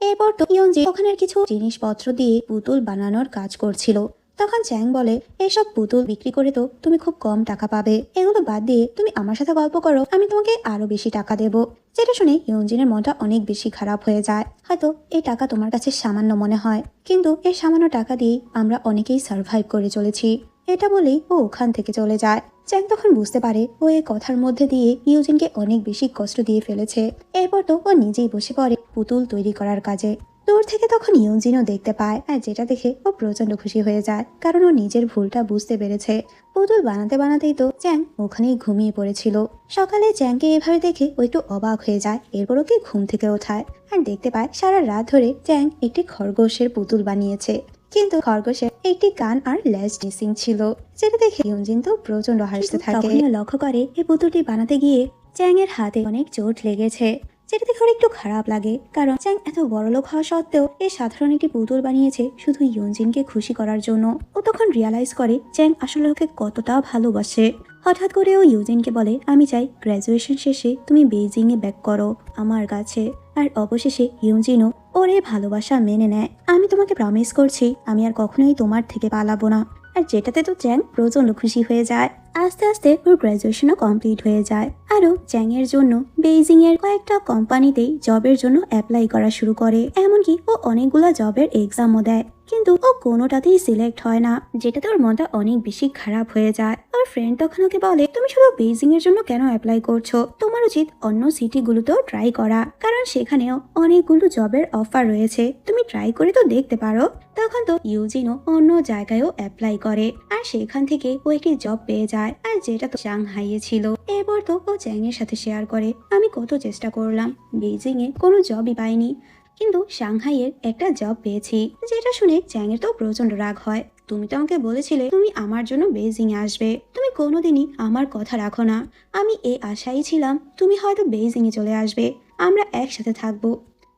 এরপর তো ইয়নজিন ওখানের কিছু জিনিসপত্র দিয়ে পুতুল বানানোর কাজ করছিল। তখন চ্যাং বলে, এইসব পুতুল বিক্রি করে তো তুমি খুব কম টাকা পাবে, এগুলো বাদ দিয়ে তুমি আমার সাথে গল্প করো, আমি তোমাকে আরো বেশি টাকা দেবো। যেটা শুনে ইয়নজিনের মনটা অনেক বেশি খারাপ হয়ে যায়। হয়তো এই টাকা তোমার কাছে সামান্য মনে হয়, কিন্তু এই সামান্য টাকা দিয়ে আমরা অনেকেই সার্ভাইভ করে চলেছি। এটা বলেই ও ওখান থেকে চলে যায়। চ্যাং তখন বুঝতে পারে ও এই কথার মধ্যে দিয়ে ইয়নজিনকে অনেক বেশি কষ্ট দিয়ে ফেলেছে। এরপর তো ও নিজেই বসে পড়ে পুতুল তৈরি করার কাজে। দূর থেকে তখন ইয়নজিনও দেখতে পায়, আর যেটা দেখে ও প্রচন্ড খুশি হয়ে যায়, কারণ ও নিজের ভুলটা বুঝতে পেরেছে। পুতুল বানাতে বানাতেই তো চ্যাং ওখানেই ঘুমিয়ে পড়েছিল। সকালে চ্যাংকে এভাবে দেখে ও একটু অবাক হয়ে যায়। এরপর ওকে ঘুম থেকে ওঠায় আর দেখতে পায় সারা রাত ধরে চ্যাং একটি খরগোশের পুতুল বানিয়েছে, কিন্তু খরগোশের একটি কান আর লেজ মিসিং ছিল, যেটা দেখে ইউজিন তো প্রচন্ড হাসতে থাকে। তখনই লক্ষ্য করে এই পুতুলটি বানাতে গিয়ে চ্যাং এর হাতে অনেক চোট লেগেছে, যেটা দেখে ওর একটু খারাপ লাগে, কারণ চ্যাং এত বড়লোক হওয়া সত্ত্বেও এই সাধারণ একটি পুতুল বানিয়েছে শুধু ইউজিনকে খুশি করার জন্য। ও তখন রিয়ালাইজ করে চ্যাং আসলে ওকে কতটা ভালোবাসে। হঠাৎ করে ও ইউজিনকে বলে, আমি চাই গ্র্যাজুয়েশন শেষে তুমি বেইজিং এ ব্যাক করো আমার কাছে। আর অবশেষে ইউজিনও ওর এই ভালোবাসা মেনে নেয়। আমি তোমাকে প্রমিস করছি আমি আর কখনোই তোমার থেকে পালাবো না। আর যেটাতে তো চ্যাং প্রচন্ড খুশি হয়ে যায়। আস্তে আস্তে ওর গ্র্যাজুয়েশনও কমপ্লিট হয়ে যায়। আরও চ্যাং এর জন্য বেইজিং এর কয়েকটা কোম্পানিতেই জবের জন্য অ্যাপ্লাই করা শুরু করে। এমনকি ও অনেকগুলো জবের এক্সামও দেয়, কিন্তু ও কোনোটাতেই সিলেক্ট হয় না, যেটাতে ওর মনটা অনেক বেশি খারাপ হয়ে যায়। ওর ফ্রেন্ড তখন ওকে বলে, তুমি শুধু বেইজিং এর জন্য কেন অ্যাপ্লাই করছো? তোমার উচিত অন্য সিটিগুলোতেও ট্রাই করা, কারণ সেখানেও অনেকগুলো জবের অফার রয়েছে, তুমি ট্রাই করে তো দেখতে পারো। তখন তো ইউজিনও অন্য জায়গায়ও অ্যাপ্লাই করে, আর সেখান থেকে ও একটি জব পেয়ে যায়, আর যেটা তো সাংহাইয়ে ছিল। এরপর তো ও চ্যাং এর সাথে শেয়ার করে, আমি কত চেষ্টা করলাম, বেইজিং এ কোনো জবই পাইনি, কিন্তু সাংহাইয়ের একটা জব পেয়েছি। যেটা শুনে চ্যাং এর তো প্রচন্ড রাগ হয়। তুমি তো আমাকে বলেছিলে তুমি আমার জন্য বেইজিং এ আসবে, তুমি কোনোদিনই আমার কথা রাখো না। আমি এই আশাই ছিলাম তুমি হয়তো বেইজিং এ চলে আসবে, আমরা একসাথে থাকবো।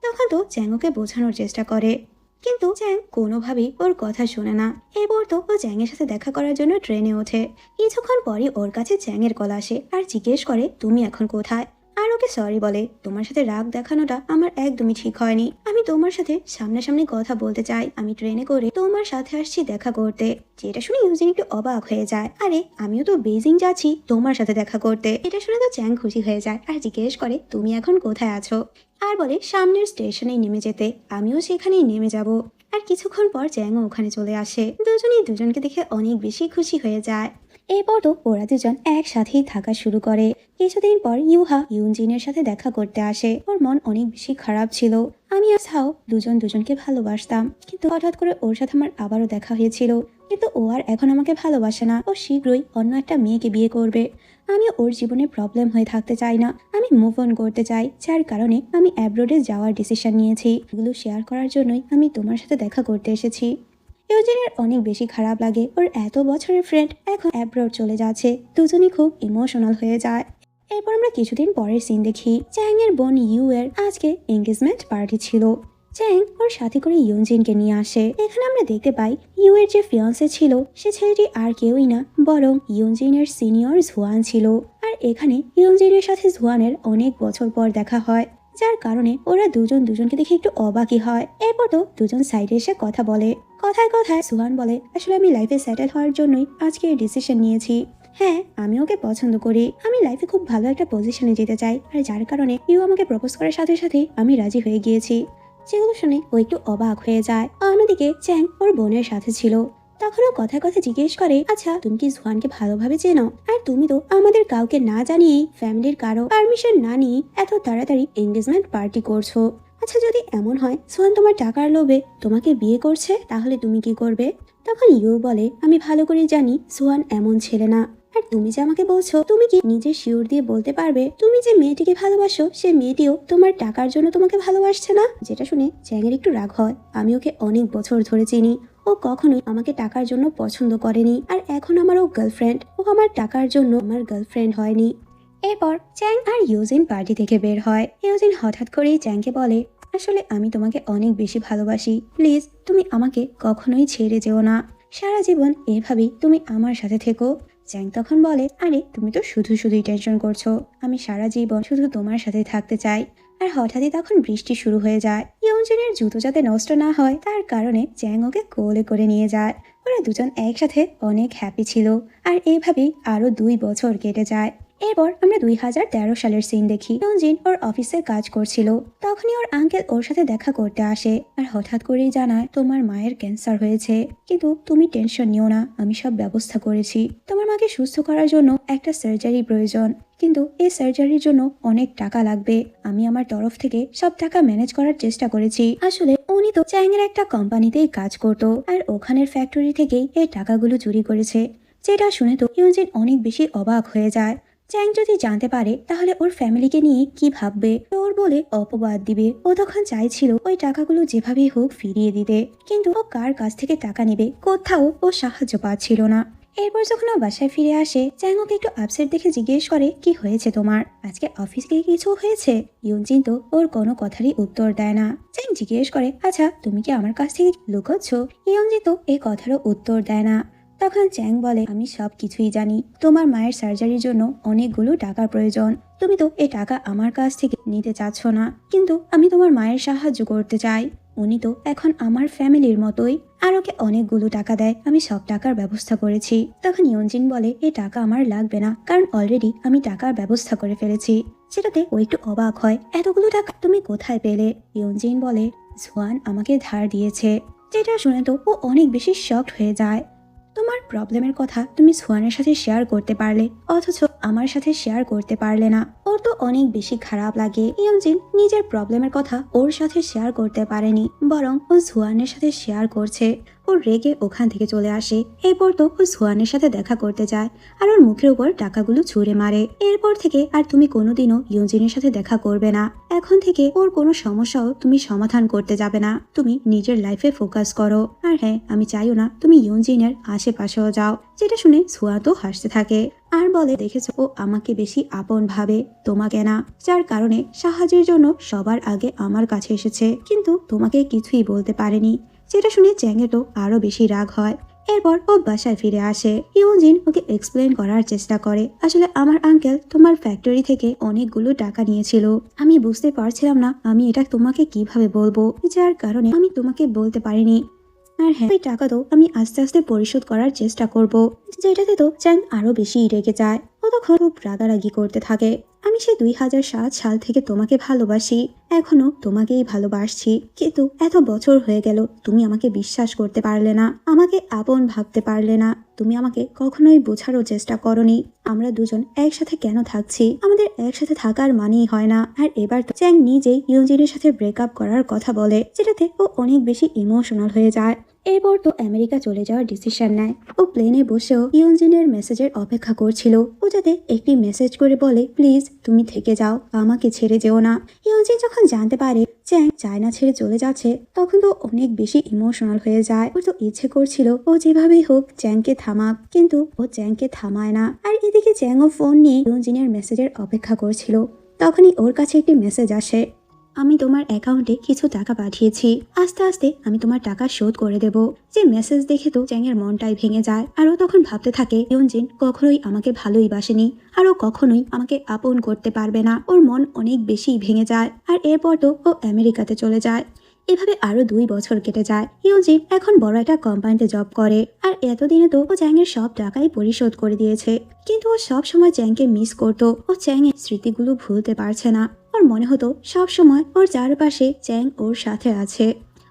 তখন তো চ্যাং ওকে বোঝানোর চেষ্টা করে, কিন্তু চ্যাং কোনোভাবেই ওর কথা শোনে না। এরপর তো ও চ্যাং এর সাথে দেখা করার জন্য ট্রেনে ওঠে। কিছুক্ষণ পরই ওর কাছে চ্যাং এর কল আসে আর জিজ্ঞেস করে, তুমি এখন কোথায়? আর ওকে সরি বলে, তোমার সাথে রাগ দেখানোটা আমার একদমই ঠিক হয়নি, আমি তোমার সাথে সামনাসামনি কথা বলতে চাই, আমি ট্রেনে করে তোমার সাথে আসছি দেখা করতে। যেটা শুনে ইউজিন একটু অবাক হয়ে যায়, আরে আমিও তো বেইজিং যাচ্ছি তোমার সাথে দেখা করতে। এটা শুনে তো চ্যাং খুশি হয়ে যায় আর জিজ্ঞেস করে, তুমি এখন কোথায় আছো? আর বলে সামনের স্টেশনেই নেমে যেতে, আমিও সেখানেই নেমে যাব। আর কিছুক্ষণ পর চ্যাংও ওখানে চলে আসে। দুজনেই দুজনকে দেখে অনেক বেশি খুশি হয়ে যায়। এরপর তো ওরা দুজন একসাথেই থাকা শুরু করে। কিছুদিন পর ইউহা ইউনজিনের সাথে দেখা করতে আসে। ওর মন অনেক বেশি খারাপ ছিল। আমি আর সাও দুজন দুজনকে ভালোবাসতাম, কিন্তু হঠাৎ করে ওর সাথে আমার আবারও দেখা হয়েছিল, কিন্তু ও আর এখন আমাকে ভালোবাসে না। ও শীঘ্রই অন্য একটা মেয়েকে বিয়ে করবে। আমি ওর জীবনে প্রবলেম হয়ে থাকতে চাই না, আমি মুভ অন করতে চাই, যার কারণে আমি অ্যাব্রোডে যাওয়ার ডিসিশন নিয়েছি। এগুলো শেয়ার করার জন্যই আমি তোমার সাথে দেখা করতে এসেছি। ইউজিনের অনেক বেশি খারাপ লাগে, ওর এত বছরের ফ্রেন্ড এখন অ্যাব্রোড চলে যাচ্ছে। দুজনই খুব ইমোশনাল হয়ে যায়। এরপর আমরা কিছুদিন পরের সিন দেখি, চ্যাং এর বোন ইউ এর আজকে এঙ্গেজমেন্ট পার্টি ছিল। চ্যাং ওর সাথে করে ইউনজিনকে নিয়ে আসে। এখানে আমরা দেখতে পাই ইউ এর যে ফিয়ান্সে ছিল সে ছেলেটি আর কেউই না, বরং ইউনজিনের সিনিয়র জুয়ান ছিল। আর এখানে ইউনজিনের সাথে জুয়ানের অনেক বছর পর দেখা হয়, যার কারণে ওরা দুজন দুজনকে দেখে একটু অবাকই হয়। এরপর তো দুজন সাইডে এসে কথা বলে। কথায় কথায় সুহান বলে, আসলে আমি লাইফে সেটেল হওয়ার জন্যই আজকে এই ডিসিশন নিয়েছি। হ্যাঁ, আমি ওকে পছন্দ করি, আমি লাইফে খুব ভালো একটা পজিশনে যেতে চাই, আর যার কারণে ইউ আমাকে প্রপোজ করার সাথে সাথে আমি রাজি হয়ে গিয়েছি। যেগুলো শুনে ও একটু অবাক হয়ে যায়। অন্যদিকে চ্যাং ওর বোনের সাথে ছিল। তখনও কথায় কথা জিজ্ঞেস করে, আচ্ছা তুমি কি জুয়ানকে ভালোভাবে চেনো? আর তুমি তো আমাদের কাউকে না জানিয়েই, ফ্যামিলির কারো পারমিশন না নিয়ে এত তাড়াতাড়ি এঙ্গেজমেন্ট পার্টি করছো। আচ্ছা যদি এমন হয় জুয়ান তোমার টাকার লোভে তোমাকে বিয়ে করছে, তাহলে তুমি কি করবে? তখন ইউ বলে, আমি ভালো করে জানি জুয়ান এমন ছেলে না। আর তুমি যে আমাকে বলছো, তুমি কি নিজে শিওর দিয়ে বলতে পারবে তুমি যে মেয়েটিকে ভালোবাসো সে মেয়েটিও তোমার টাকার জন্য তোমাকে ভালোবাসছে না? যেটা শুনে চ্যাংয়ের একটু রাগ হয়। আমি ওকে অনেক বছর ধরে চিনি, ও কখনোই আমাকে টাকার জন্য পছন্দ করেনি, আর এখন আমার ও গার্লফ্রেন্ড, ও আমার টাকার জন্য আমার গার্লফ্রেন্ড হয়নি। এরপর চ্যাং আর ইউজিন পার্টি থেকে বের হয়। ইউজিন হঠাৎ করেই চ্যাংকে বলে, আসলে আমি তোমাকে অনেক বেশি ভালোবাসি, প্লিজ তুমি আমাকে কখনোই ছেড়ে যেও না, সারা জীবন এভাবেই তুমি আমার সাথে থেকো। চ্যাং তখন বলে, আরে তুমি তো শুধুই টেনশন করছো, আমি সারা জীবন শুধু তোমার সাথে থাকতে চাই। আর হঠাৎই তখন বৃষ্টি শুরু হয়ে যায়। ইয়ঞ্জিনের জুতো যাতে নষ্ট না হয় তার কারণে চ্যাং ওকে কোলে করে নিয়ে যায়। ওরা দুজন একসাথে অনেক হ্যাপি ছিল, আর এইভাবেই আরো 2 বছর কেটে যায়। এরপর আমরা 2013 সালের সিন দেখি। ইয়ঞ্জিন ওর অফিসে কাজ করছিল, তখনই ওর আঙ্কেল ওর সাথে দেখা করতে আসে, আর হঠাৎ করেই জানায়, তোমার মায়ের ক্যান্সার হয়েছে, কিন্তু তুমি টেনশন নিও না, আমি সব ব্যবস্থা করেছি। তোমার মাকে সুস্থ করার জন্য একটা সার্জারি প্রয়োজন, কিন্তু এই সার্জারির জন্য অনেক টাকা লাগবে। আমি আমার তরফ থেকে সব টাকা ম্যানেজ করার চেষ্টা করেছি। আসলে উনি তো চ্যাংয়ের একটা কোম্পানিতেই কাজ করতো, আর ওখানের ফ্যাক্টরি থেকেই এই টাকাগুলো চুরি করেছে। যেটা শুনে তো ইয়ঞ্জিন অনেক বেশি অবাক হয়ে যায়। চ্যাং যদি জানতে পারে তাহলে ওর ফ্যামিলিকে নিয়ে কি ভাববে, ওর বলে অপবাদ দিবে। ও তখন চাইছিল ওই টাকাগুলো যেভাবেই হোক ফিরিয়ে দিতে, কিন্তু ও কার কাছ থেকে টাকা নেবে কোথাও ও সাহায্য পাচ্ছিল না। এরপর যখন ও বাসায় ফিরে আসে, চ্যাং ওকে একটু আপসেট দেখে জিজ্ঞেস করে, কি হয়েছে তোমার, আজকে অফিসে কিছু হয়েছে? ইউনজিন তো ওর কোনো কথারই উত্তর দেয় না। চ্যাং জিজ্ঞেস করে, আচ্ছা তুমি কি আমার কাছ থেকে লুকোচ্ছ? ইয়নজিন তো এই কথারও উত্তর দেয় না। তখন চ্যাং বলে, আমি সব কিছুই জানি, তোমার মায়ের সার্জারির জন্য অনেকগুলো টাকার প্রয়োজন। তুমি তো এই টাকা আমার কাছ থেকে নিতে চাচ্ছ না, কিন্তু আমি তোমার মায়ের সাহায্য করতে চাই। উনি তো এখন আমার ফ্যামিলির মতোই, আর ওকে অনেকগুলো টাকা দেয়, আমি সব টাকার ব্যবস্থা করেছি। তখন ইয়নজিন বলে, এই টাকা আমার লাগবে না, কারণ অলরেডি আমি টাকার ব্যবস্থা করে ফেলেছি। সেটাতে ও একটু অবাক হয়, এতগুলো টাকা তুমি কোথায় পেলে? ইয়নজিন বলে, জুয়ান আমাকে ধার দিয়েছে। যেটা শুনে তো ও অনেক বেশি শকড হয়ে যায়। তোমার প্রবলেমের কথা তুমি সোয়ানের সাথে শেয়ার করতে পারলে, অথচ আমার সাথে শেয়ার করতে পারলে না। ওর তো অনেক বেশি খারাপ লাগে। ইয়নজিন নিজের প্রবলেমের কথা ওর সাথে শেয়ার করতে পারেনি, বরং ও সোয়ানের সাথে শেয়ার করছে। ও রেগে ওখান থেকে চলে আসে। এরপর তো ও সোয়ানের সাথে দেখা করতে যায়, আর ওর মুখের উপর টাকাগুলো ছুঁড়ে মারে। এরপর থেকে আর তুমি কোনোদিনও ইয়নজিনের সাথে দেখা করবে না। এখন থেকে ওর কোনো সমস্যাও তুমি সমাধান করতে যাবে না, তুমি নিজের লাইফে ফোকাস করো। আর হ্যাঁ, আমি চাইও না তুমি ইয়নজিনের আশেপাশেও যাও। যেটা শুনে সোয়া তো হাসতে থাকে আর বলে, দেখেছো ও আমাকে বেশি আপন ভাবে, তোমাকে না, যার কারণে সাহায্যের জন্য সবার আগে আমার কাছে এসেছে, কিন্তু তোমাকে কিছুই বলতে পারেনি। যেটা শুনে চ্যাংয়ের তো আরো বেশি রাগ হয়। এরপর ও বাসায় ফিরে আসে। ইয়নজিন ওকে এক্সপ্লেন করার চেষ্টা করে, আসলে আমার আঙ্কেল তোমার ফ্যাক্টরি থেকে অনেকগুলো টাকা নিয়েছিল, আমি বুঝতে পারছিলাম না আমি এটা তোমাকে কিভাবে বলবো, যার কারণে আমি তোমাকে বলতে পারিনি। আর হ্যাঁ, ওই টাকা তো আমি আস্তে আস্তে পরিশোধ করার চেষ্টা করব। যেটাতে তো চ্যাং আরো বেশি রেগে যায়। ও তখন খুব রাগারাগি করতে থাকে, আমি সে 2007 সাল থেকে তোমাকে ভালোবাসি, এখনো তোমাকেই ভালোবাসছি, কিন্তু এত বছর হয়ে গেল তুমি আমাকে বিশ্বাস করতে পারলে না, আমাকে আপন ভাবতে পারলে না, তুমি আমাকে কখনোই বোঝারও চেষ্টা করনি আমরা দুজন একসাথে কেন থাকছি, আমাদের একসাথে থাকার মানেই হয় না। আর এবার তো চ্যাং নিজেই ইয়নজিনের সাথে ব্রেকআপ করার কথা বলে, যেটাতে ও অনেক বেশি ইমোশনাল হয়ে যায়। এরপর তো আমেরিকা চলে যাওয়ার ডিসিশন নেয়। ও প্লেনে বসেও ইয়নজিনের মেসেজের অপেক্ষা করছিল, ও যাতে একটি মেসেজ করে বলে, প্লিজ তুমি থেকে যাও, আমাকে ছেড়ে যেও না। ইয়নজিন যখন জানতে পারে চ্যাং চায়না ছেড়ে চলে যাচ্ছে, তখন তো অনেক বেশি ইমোশনাল হয়ে যায়। ওর তো ইচ্ছে করছিল ও যেভাবেই হোক চ্যাংকে থামাক, কিন্তু ও চ্যাংকে থামায় না। আর এদিকে চ্যাংও ফোন নিয়ে ইয়নজিনের মেসেজের অপেক্ষা করছিল। তখনই ওর কাছে একটি মেসেজ আসে, আমি তোমার অ্যাকাউন্টে কিছু টাকা পাঠিয়েছি, আস্তে আস্তে আমি তোমার টাকা শোধ করে দেব। যে মেসেজ দেখে তো চ্যাংয়ের মনটাই ভেঙে যায়। আর ও তখন ভাবতে থাকে, ইয়নজিন কখনোই আমাকে ভালোই বাসেনি, আর ও কখনোই আমাকে আপন করতে পারবে না। ওর মন অনেক বেশি ভেঙে যায়। আর এরপর তো ও আমেরিকাতে চলে যায়। এভাবে আরো 2 বছর কেটে যায়। ইয়নজিন এখন বড় একটা কোম্পানিতে জব করে, আর এতদিনে তো ও চ্যাংয়ের সব টাকাই পরিশোধ করে দিয়েছে, কিন্তু ও সব সময় চ্যাংকে মিস করতো। ও চ্যাংয়ের স্মৃতিগুলো ভুলতে পারছে না। ওর মনে হতো সব সময় ওর চারপাশে চ্যাং ওর সাথে আছে।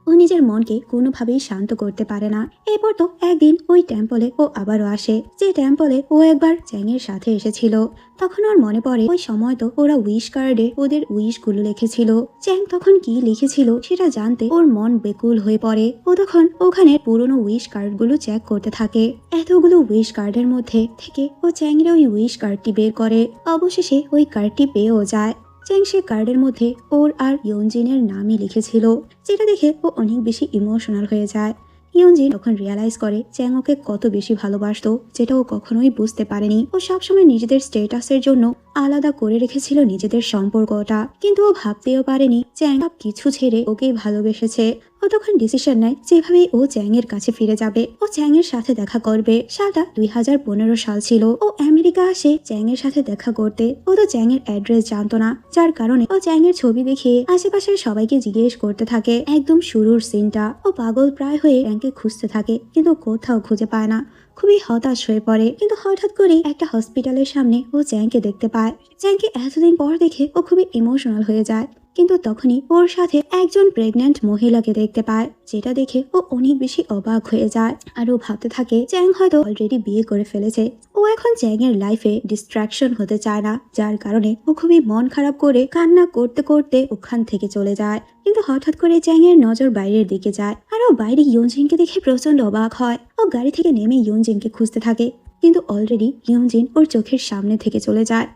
ও নিজের মনকে কোনোভাবেই শান্ত করতে পারে না। এরপর তো একদিন ওই টেম্পলে ও আবারও আসে, যে টেম্পলে ও একবার চ্যাংয়ের সাথে এসেছিল। তখন ওর মনে পড়ে ওই সময় তো ওরা উইশ কার্ডে ওদের উইশ গুলো লিখেছিল। চ্যাং তখন কি লিখেছিল সেটা জানতে ওর মন বেকুল হয়ে পড়ে। ও তখন ওখানে পুরনো উইশ কার্ড গুলো চেক করতে থাকে। এতগুলো উইশ কার্ডের মধ্যে থেকে ও চ্যাংয়ের ওই উইশ কার্ডটি বের করে। অবশেষে ওই কার্ডটি পেয়েও যায়। চ্যাং সে কার্ডের মধ্যে ওর আর ইয়নজিনের নামই লিখেছিল, যেটা দেখে ও অনেক বেশি ইমোশনাল হয়ে যায়। ইয়নজিন তখন রিয়ালাইজ করে চ্যাং ওকে কত বেশি ভালোবাসতো, যেটা ও কখনোই বুঝতে পারেনি। ও সবসময় নিজেদের স্টেটাসের জন্য আলাদা করে রেখেছিল নিজেদের সম্পর্কটা, কিন্তু ও ভাবতেও পারেনি চ্যাং সব কিছু ছেড়ে ওকেই ভালোবেসেছে। ও তখন ডিসিশন নেয় যেভাবেই ও চ্যাং এর কাছে ফিরে যাবে, ও চ্যাং এর সাথে দেখা করবে। সালটা 2015 সাল ছিল। ও আমেরিকা আসে চ্যাং এর সাথে দেখা করতে। ও তো চ্যাং এর অ্যাড্রেস জানতো না, যার কারণে ও চ্যাং এর ছবি দেখিয়ে আশেপাশের সবাইকে জিজ্ঞেস করতে থাকে। একদম শুরুর সিনটা ও পাগল প্রায় হয়ে চ্যাংকে খুঁজতে থাকে, কিন্তু কোথাও খুঁজে পায় না। খুবই হতাশ হয়ে পড়ে, কিন্তু হঠাৎ করেই একটা হসপিটালের সামনে ও চ্যাংকে দেখতে পায়। চ্যাংকে এতদিন পর দেখে ও খুবই ইমোশনাল হয়ে যায়, কিন্তু তখনই ওর সাথে একজন প্রেগন্যান্ট মহিলাকে দেখতে পায়, যেটা দেখে ও অনেক বেশি অবাক হয়ে যায়। আর ও ভাবতে থাকে চ্যাং হয়তো অলরেডি বিয়ে করে ফেলেছে। ও এখন চ্যাং এর লাইফে ডিস্ট্রাকশন হতে চায় না, যার কারণে ও খুবই মন খারাপ করে কান্না করতে করতে ওখান থেকে চলে যায়। কিন্তু হঠাৎ করে চ্যাং এর নজর বাইরের দিকে যায়, আর ও বাইরে ইয়নজিনকে দেখে প্রচন্ড অবাক হয়। ও গাড়ি থেকে নেমে ইয়নজিনকে খুঁজতে থাকে, কিন্তু অলরেডি ইয়ঞ্জিন ওর চোখের সামনে থেকে চলে যায়।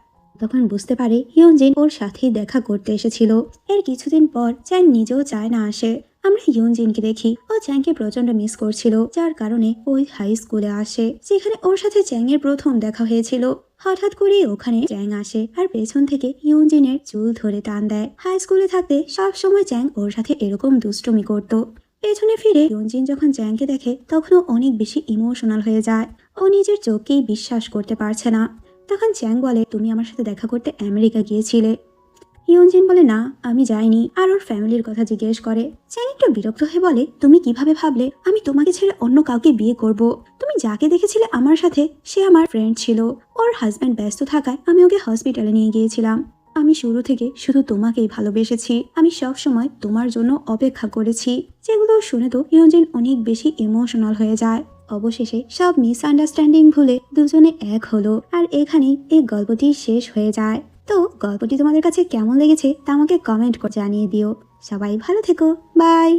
তখন বুঝতে পারে ইয়ঞ্জিন ওর সাথেই দেখা করতে এসেছিল। এর কিছুদিন পর চ্যাং নিজেও চায় না আসে। আমরা ইয়ঞ্জিনকে দেখি ও চ্যাংকে প্রচন্ড মিস করছিল, যার কারণে ওই হাই স্কুলে আসে যেখানে ওর সাথে চ্যাংয়ের প্রথম দেখা হয়েছিল। হঠাৎ করেই ওখানে চ্যাং আসে আর পেছন থেকে ইয়ঞ্জিনের চুল ধরে টান দেয়। হাই স্কুলে থাকতে সব সময় চ্যাং ওর সাথে এরকম দুষ্টুমি করত। পেছনে ফিরে ইয়ঞ্জিন যখন চ্যাংকে দেখে তখন ও অনেক বেশি ইমোশনাল হয়ে যায়। ও নিজের চোখকেই বিশ্বাস করতে পারছে না। তখন চ্যাং বলে, তুমি আমার সাথে দেখা করতে আমেরিকা গিয়েছিলে? ইয়ঞ্জিন বলে, না আমি যাইনি, আর ওর ফ্যামিলির কথা জিজ্ঞেস করে। চ্যাং একটু বিরক্ত হয়ে বলে, তুমি কিভাবে ভাবলে আমি তোমাকে ছেড়ে অন্য কাউকে বিয়ে করব? তুমি যাকে দেখেছিলে আমার সাথে সে আমার ফ্রেন্ড ছিল। ওর হাজব্যান্ড ব্যস্ত থাকায় আমি ওকে হসপিটালে নিয়ে গিয়েছিলাম। আমি শুরু থেকে শুধু তোমাকেই ভালোবেসেছি। আমি সব সময় তোমার জন্য অপেক্ষা করেছি। যেগুলো শুনে তো ইয়ঞ্জিন অনেক বেশি ইমোশনাল হয়ে যায়। অবশেষে সব মিসআন্ডারস্ট্যান্ডিং ভুলে দুজনে এক হলো, আর এখানেই এই গল্পটি শেষ হয়ে যায়। তো গল্পটি তোমাদের কাছে কেমন লেগেছে তা আমাকে কমেন্ট করে জানিয়ে দিও। সবাই ভালো থেকো, বাই।